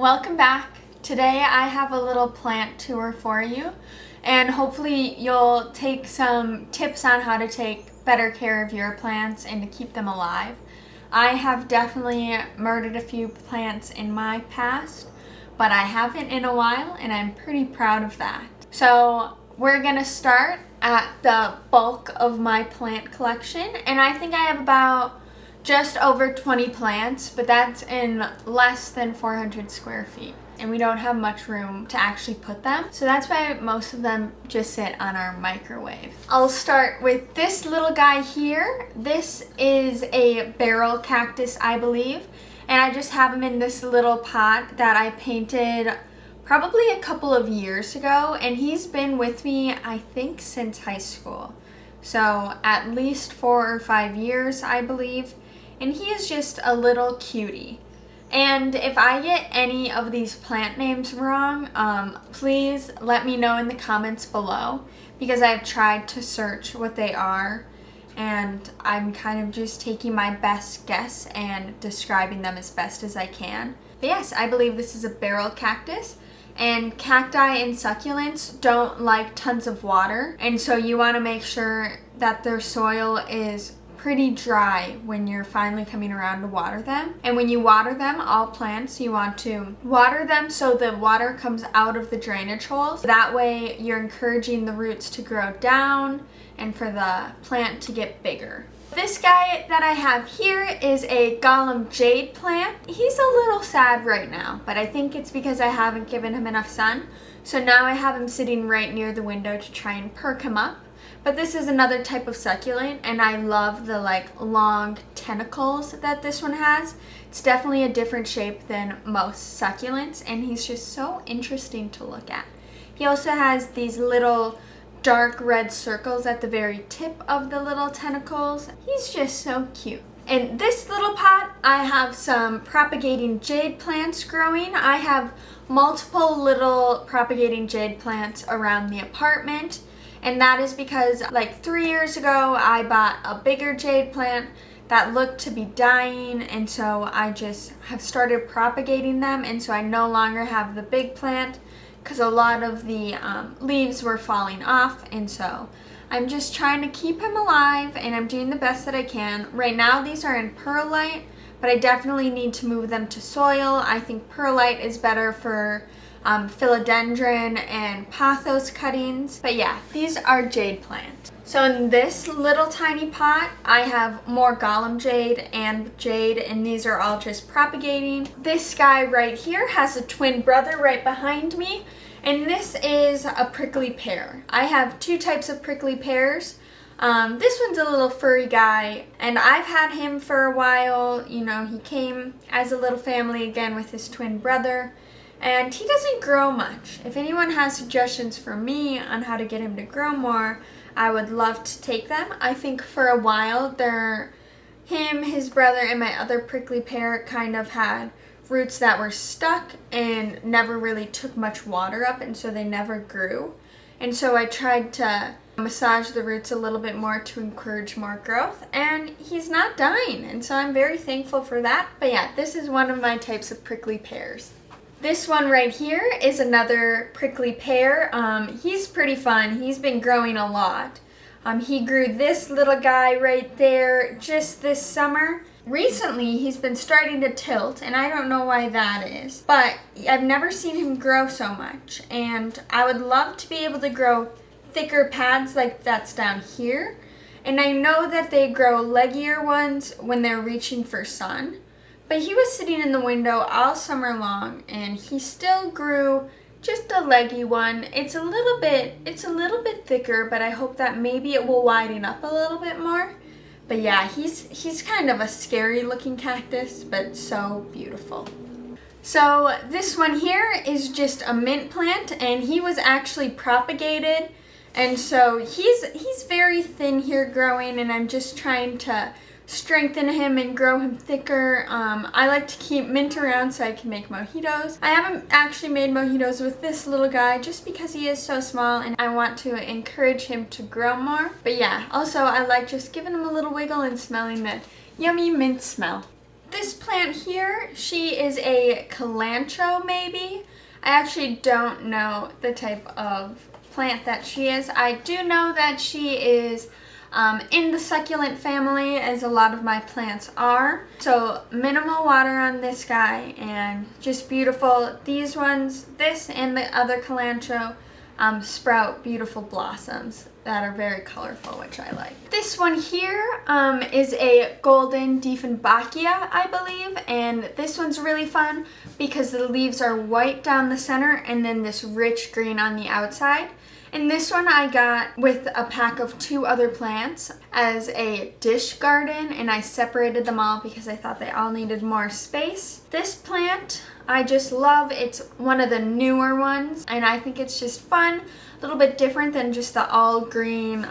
Welcome back. Today I have a little plant tour for you, and hopefully you'll take some tips on how to take better care of your plants and to keep them alive. I have definitely murdered a few plants in my past, but I haven't in a while, and I'm pretty proud of that. So we're gonna start at the bulk of my plant collection, and I think I have about just over 20 plants, but that's in less than 400 square feet. And we don't have much room to actually put them. So that's why most of them just sit on our microwave. I'll start with this little guy here. This is a barrel cactus, I believe. And I just have him in this little pot that I painted probably a couple of years ago. And he's been with me, I think, since high school. So at least 4 or 5 years, I believe. And he is just a little cutie. And if I get any of these plant names wrong, please let me know in the comments below, because I've tried to search what they are and I'm kind of just taking my best guess and describing them as best as I can. But yes, I believe this is a barrel cactus. And cacti and succulents don't like tons of water, and so you want to make sure that their soil is pretty dry when you're finally coming around to water them. And when you water them, all plants, you want to water them so the water comes out of the drainage holes. That way you're encouraging the roots to grow down and for the plant to get bigger. This guy that I have here is a Golem Jade plant. He's a little sad right now, but I think it's because I haven't given him enough sun. So now I have him sitting right near the window to try and perk him up. But this is another type of succulent, and I love the long tentacles that this one has. It's definitely a different shape than most succulents, and he's just so interesting to look at. He also has these little dark red circles at the very tip of the little tentacles. He's just so cute. In this little pot, I have some propagating jade plants growing. I have multiple little propagating jade plants around the apartment. And that is because 3 years ago, I bought a bigger jade plant that looked to be dying, and so I just have started propagating them, and so I no longer have the big plant because a lot of the leaves were falling off, and so I'm just trying to keep him alive, and I'm doing the best that I can. Right now, these are in perlite, but I definitely need to move them to soil. I think perlite is better for philodendron and pothos cuttings. But yeah, these are jade plants. So in this little tiny pot, I have more Golem Jade and jade, and these are all just propagating. This guy right here has a twin brother right behind me, and this is a prickly pear. I have two types of prickly pears. This one's a little furry guy, and I've had him for a while. You know, he came as a little family again with his twin brother. And he doesn't grow much. If anyone has suggestions for me on how to get him to grow more, I would love to take them. I think for a while him, his brother, and my other prickly pear kind of had roots that were stuck and never really took much water up, and so they never grew. And so I tried to massage the roots a little bit more to encourage more growth, and he's not dying, and so I'm very thankful for that. But yeah, this is one of my types of prickly pears. This one right here is another prickly pear. He's pretty fun. He's been growing a lot. He grew this little guy right there just this summer. Recently, he's been starting to tilt, and I don't know why that is, but I've never seen him grow so much, and I would love to be able to grow thicker pads like that's down here. And I know that they grow leggier ones when they're reaching for sun. But he was sitting in the window all summer long, and he still grew just a leggy one. It's a little bit thicker, but I hope that maybe it will widen up a little bit more. But yeah, he's kind of a scary looking cactus, but so beautiful. So this one here is just a mint plant, and he was actually propagated. And so he's very thin here growing, and I'm just trying to strengthen him and grow him thicker. I like to keep mint around so I can make mojitos. I haven't actually made mojitos with this little guy just because he is so small and I want to encourage him to grow more. But yeah, also I like just giving him a little wiggle and smelling the yummy mint smell. This plant here, she is a cilantro maybe. I actually don't know the type of plant that she is. I do know that she is in the succulent family, as a lot of my plants are. So minimal water on this guy and just beautiful. These ones, this and the other cilantro, sprout beautiful blossoms that are very colorful, which I like. This one here is a golden Dieffenbachia, I believe, and this one's really fun because the leaves are white down the center and then this rich green on the outside. And this one I got with a pack of 2 other plants as a dish garden, and I separated them all because I thought they all needed more space. This plant I just love. It's one of the newer ones, and I think it's just fun, a little bit different than just the all green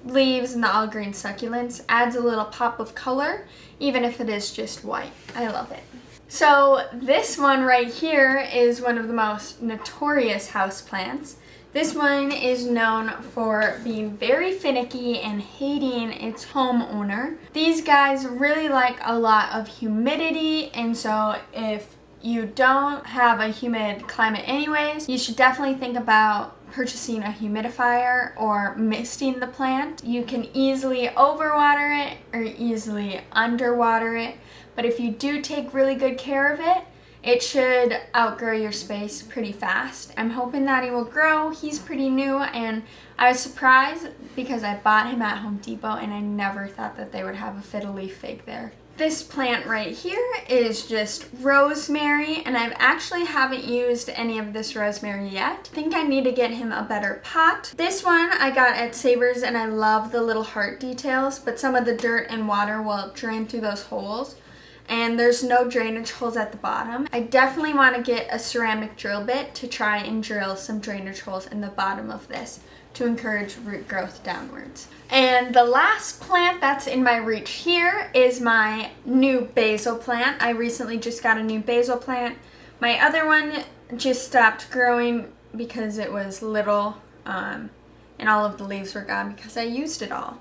leaves and the all green succulents. Adds a little pop of color, even if it is just white. I love it. So this one right here is one of the most notorious houseplants. This one is known for being very finicky and hating its homeowner. These guys really like a lot of humidity, and so if you don't have a humid climate anyways, you should definitely think about purchasing a humidifier or misting the plant. You can easily overwater it or easily underwater it, but if you do take really good care of it, it should outgrow your space pretty fast. I'm hoping that he will grow. He's pretty new, and I was surprised because I bought him at Home Depot and I never thought that they would have a fiddle leaf fig there. This plant right here is just rosemary, and I actually haven't used any of this rosemary yet. I think I need to get him a better pot. This one I got at Savers, and I love the little heart details, but some of the dirt and water will drain through those holes. And there's no drainage holes at the bottom. I definitely want to get a ceramic drill bit to try and drill some drainage holes in the bottom of this to encourage root growth downwards. And the last plant that's in my reach here is my new basil plant. I recently just got a new basil plant. My other one just stopped growing because it was little, and all of the leaves were gone because I used it all.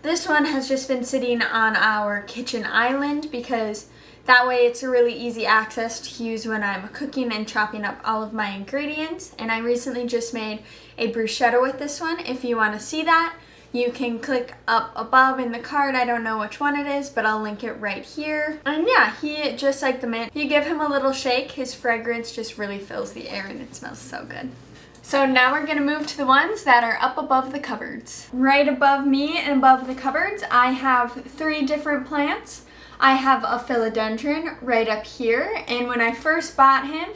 This one has just been sitting on our kitchen island because that way it's a really easy access to use when I'm cooking and chopping up all of my ingredients. And I recently just made a bruschetta with this one. If you want to see that, you can click up above in the card. I don't know which one it is, but I'll link it right here. And yeah, he, just like the mint, you give him a little shake, his fragrance just really fills the air and it smells so good. So now we're going to move to the ones that are up above the cupboards. Right above me and above the cupboards, I have 3 different plants. I have a philodendron right up here, and when I first bought him,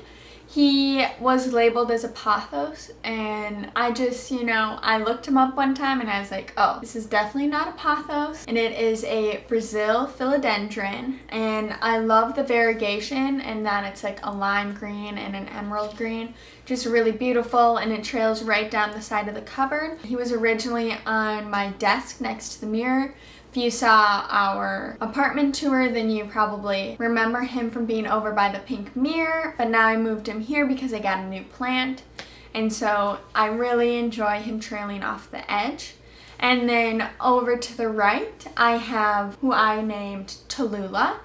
he was labeled as a pothos, and I just, I looked him up one time and I was like, oh, this is definitely not a pothos, and it is a Brazil philodendron, and I love the variegation and that it's like a lime green and an emerald green, just really beautiful, and it trails right down the side of the cupboard. He was originally on my desk next to the mirror. If you saw our apartment tour, then you probably remember him from being over by the pink mirror, but now I moved him here because I got a new plant, and so I really enjoy him trailing off the edge. And then over to the right, I have who I named Tallulah.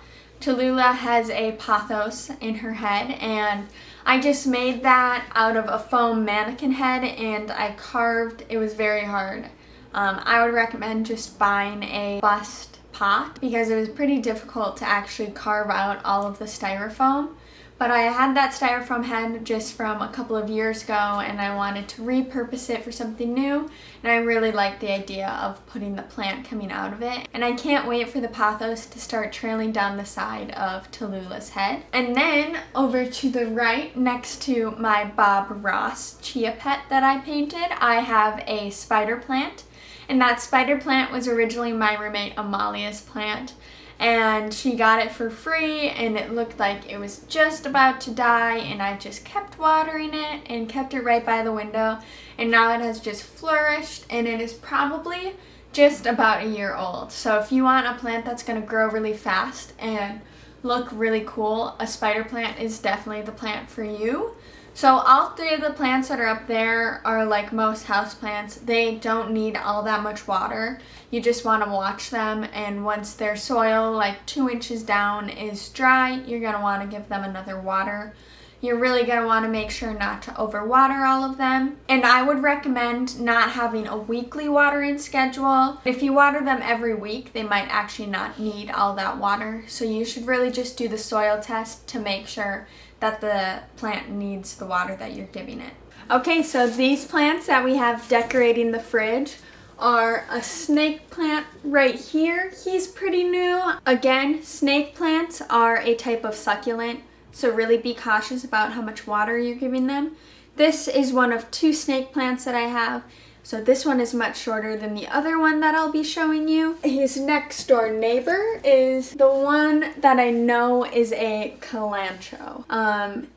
Tallulah has a pothos in her head, and I just made that out of a foam mannequin head, and I carved. It was very hard. I would recommend just buying a bust pot because it was pretty difficult to actually carve out all of the styrofoam. But I had that styrofoam head just from a couple of years ago, and I wanted to repurpose it for something new, and I really like the idea of putting the plant coming out of it. And I can't wait for the pothos to start trailing down the side of Tallulah's head. And then over to the right, next to my Bob Ross chia pet that I painted, I have a spider plant. And that spider plant was originally my roommate Amalia's plant, and she got it for free, and it looked like it was just about to die, and I just kept watering it and kept it right by the window, and now it has just flourished, and it is probably just about a year old. So if you want a plant that's going to grow really fast and look really cool, a spider plant is definitely the plant for you. So all three of the plants that are up there are like most houseplants. They don't need all that much water. You just want to watch them, and once their soil, like 2 inches down, is dry, you're going to want to give them another water. You're really going to want to make sure not to overwater all of them. And I would recommend not having a weekly watering schedule. If you water them every week, they might actually not need all that water. So you should really just do the soil test to make sure that the plant needs the water that you're giving it. Okay, so these plants that we have decorating the fridge are a snake plant right here. He's pretty new. Again, snake plants are a type of succulent, so really be cautious about how much water you're giving them. This is one of 2 snake plants that I have. So this one is much shorter than the other one that I'll be showing you. His next door neighbor is the one that I know is a cilantro.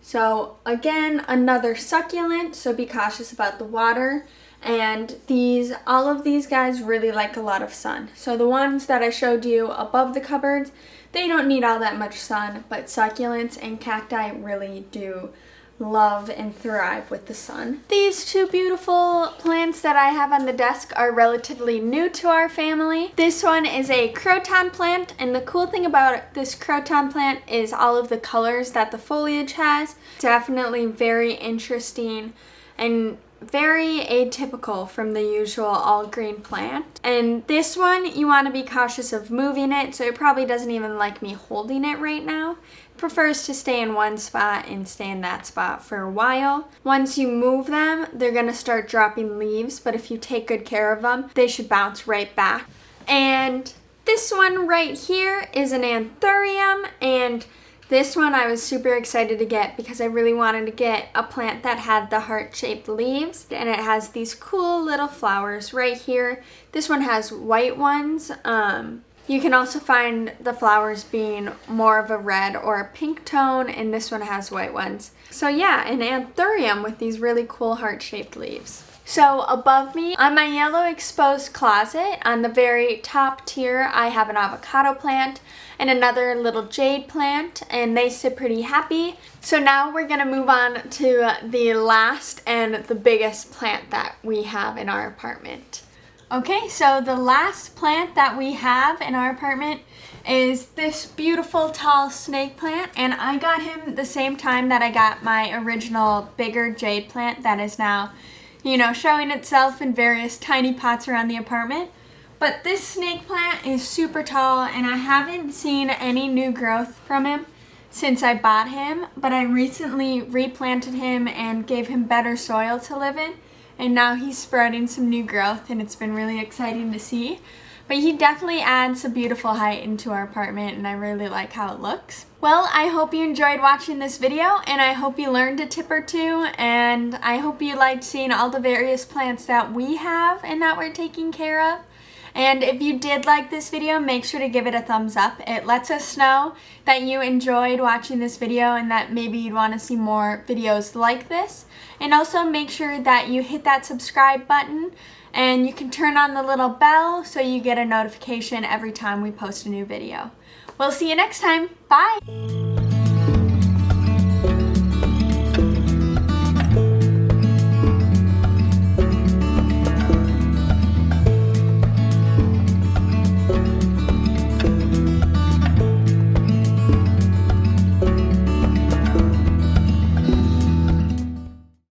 So again, another succulent, so be cautious about the water. And all of these guys really like a lot of sun. So the ones that I showed you above the cupboards, they don't need all that much sun, but succulents and cacti really do love and thrive with the sun. These 2 beautiful plants that I have on the desk are relatively new to our family. This one is a croton plant, and the cool thing about this croton plant is all of the colors that the foliage has. Definitely very interesting and very atypical from the usual all green plant. And this one, you want to be cautious of moving it, so it probably doesn't even like me holding it right now. It prefers to stay in one spot and stay in that spot for a while. Once you move them, they're going to start dropping leaves, but if you take good care of them, they should bounce right back. And this one right here is an anthurium, and this one I was super excited to get because I really wanted to get a plant that had the heart-shaped leaves, and it has these cool little flowers right here. This one has white ones. You can also find the flowers being more of a red or a pink tone, and this one has white ones. So yeah, an anthurium with these really cool heart-shaped leaves. So above me, on my yellow exposed closet, on the very top tier, I have an avocado plant and another little jade plant, and they sit pretty happy. So now we're gonna move on to the last and the biggest plant that we have in our apartment. Okay, so the last plant that we have in our apartment is this beautiful tall snake plant, and I got him the same time that I got my original bigger jade plant that is now, showing itself in various tiny pots around the apartment. But this snake plant is super tall, and I haven't seen any new growth from him since I bought him, but I recently replanted him and gave him better soil to live in, and now he's spreading some new growth, and it's been really exciting to see. But he definitely adds a beautiful height into our apartment, and I really like how it looks. Well, I hope you enjoyed watching this video, and I hope you learned a tip or two, and I hope you liked seeing all the various plants that we have and that we're taking care of. And if you did like this video, make sure to give it a thumbs up. It lets us know that you enjoyed watching this video and that maybe you'd want to see more videos like this. And also make sure that you hit that subscribe button, and you can turn on the little bell so you get a notification every time we post a new video. We'll see you next time. Bye!